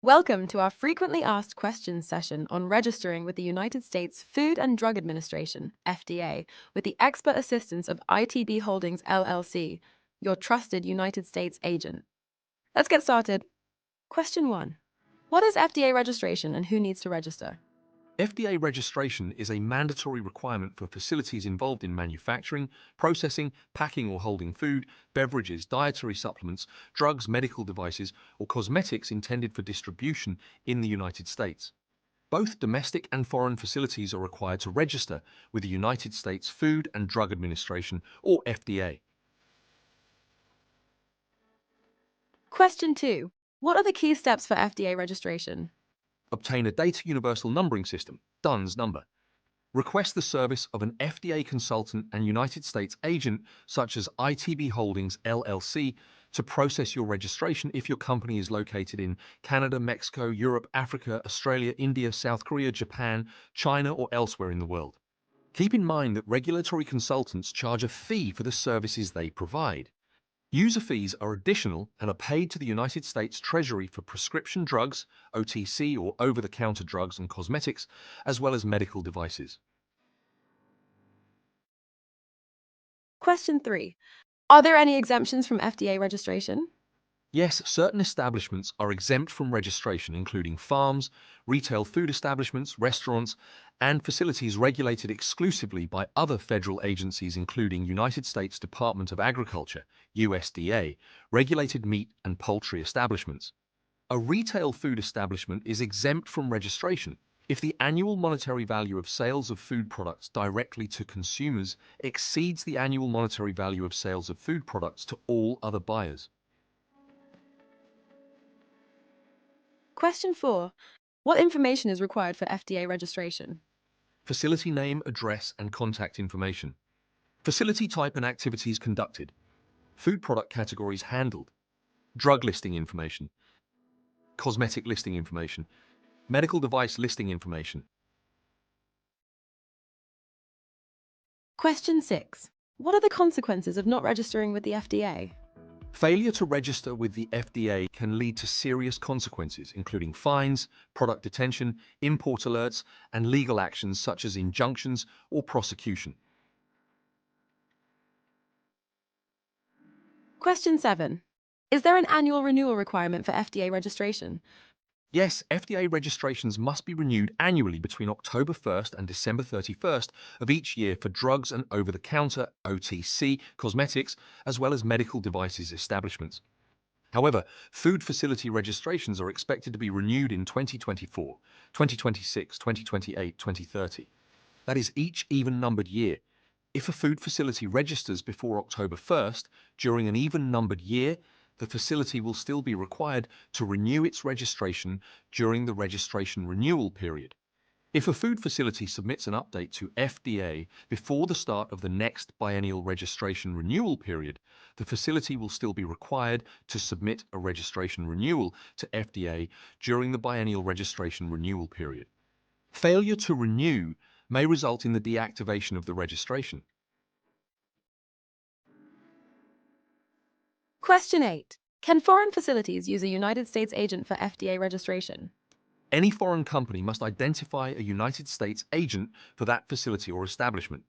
Welcome to our frequently asked questions session on registering with the United States Food and Drug Administration, FDA, with the expert assistance of ITB Holdings LLC, your trusted United States agent. Let's get started. Question 1. What is FDA registration and who needs to register? FDA registration is a mandatory requirement for facilities involved in manufacturing, processing, packing or holding food, beverages, dietary supplements, drugs, medical devices, or cosmetics intended for distribution in the United States. Both domestic and foreign facilities are required to register with the United States Food and Drug Administration, or FDA. Question 2. What are the key steps for FDA registration? Obtain a Data Universal Numbering System, DUNS number. Request the service of an FDA consultant and United States agent such as ITB Holdings LLC to process your registration if your company is located in Canada, Mexico, Europe, Africa, Australia, India, South Korea, Japan, China, or elsewhere in the world. Keep in mind that regulatory consultants charge a fee for the services they provide. User fees are additional and are paid to the United States Treasury for prescription drugs, OTC or over-the-counter drugs and cosmetics, as well as medical devices. Question 3. Are there any exemptions from FDA registration? Yes, certain establishments are exempt from registration, including farms, retail food establishments, restaurants, and facilities regulated exclusively by other federal agencies, including United States Department of Agriculture, USDA, regulated meat and poultry establishments. A retail food establishment is exempt from registration if the annual monetary value of sales of food products directly to consumers exceeds the annual monetary value of sales of food products to all other buyers. Question 4. What information is required for FDA registration? Facility name, address, and contact information. Facility type and activities conducted. Food product categories handled. Drug listing information. Cosmetic listing information. Medical device listing information. Question 6. What are the consequences of not registering with the FDA? Failure to register with the FDA can lead to serious consequences, including fines, product detention, import alerts, and legal actions such as injunctions or prosecution. Question 7. Is there an annual renewal requirement for FDA registration? Yes, FDA registrations must be renewed annually between October 1st and December 31st of each year for drugs and over-the-counter OTC cosmetics, as well as medical devices establishments. However, food facility registrations are expected to be renewed in 2024, 2026, 2028, 2030. That is each even-numbered year. If a food facility registers before October 1st during an even-numbered year, the facility will still be required to renew its registration during the registration renewal period. If a food facility submits an update to FDA before the start of the next biennial registration renewal period, the facility will still be required to submit a registration renewal to FDA during the biennial registration renewal period. Failure to renew may result in the deactivation of the registration. Question 8. Can foreign facilities use a United States agent for FDA registration? Any foreign company must identify a United States agent for that facility or establishment.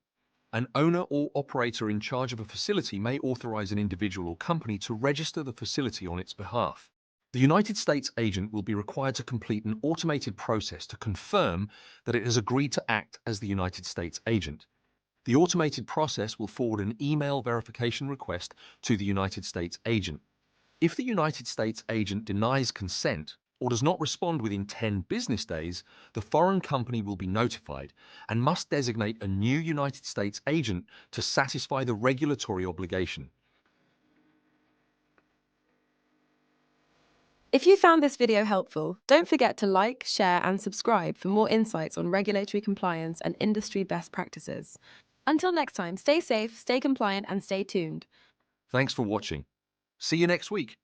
An owner or operator in charge of a facility may authorize an individual or company to register the facility on its behalf. The United States agent will be required to complete an automated process to confirm that it has agreed to act as the United States agent. The automated process will forward an email verification request to the United States agent. If the United States agent denies consent or does not respond within 10 business days, the foreign company will be notified and must designate a new United States agent to satisfy the regulatory obligation. If you found this video helpful, don't forget to like, share, and subscribe for more insights on regulatory compliance and industry best practices. Until next time, stay safe, stay compliant, and stay tuned. Thanks for watching. See you next week.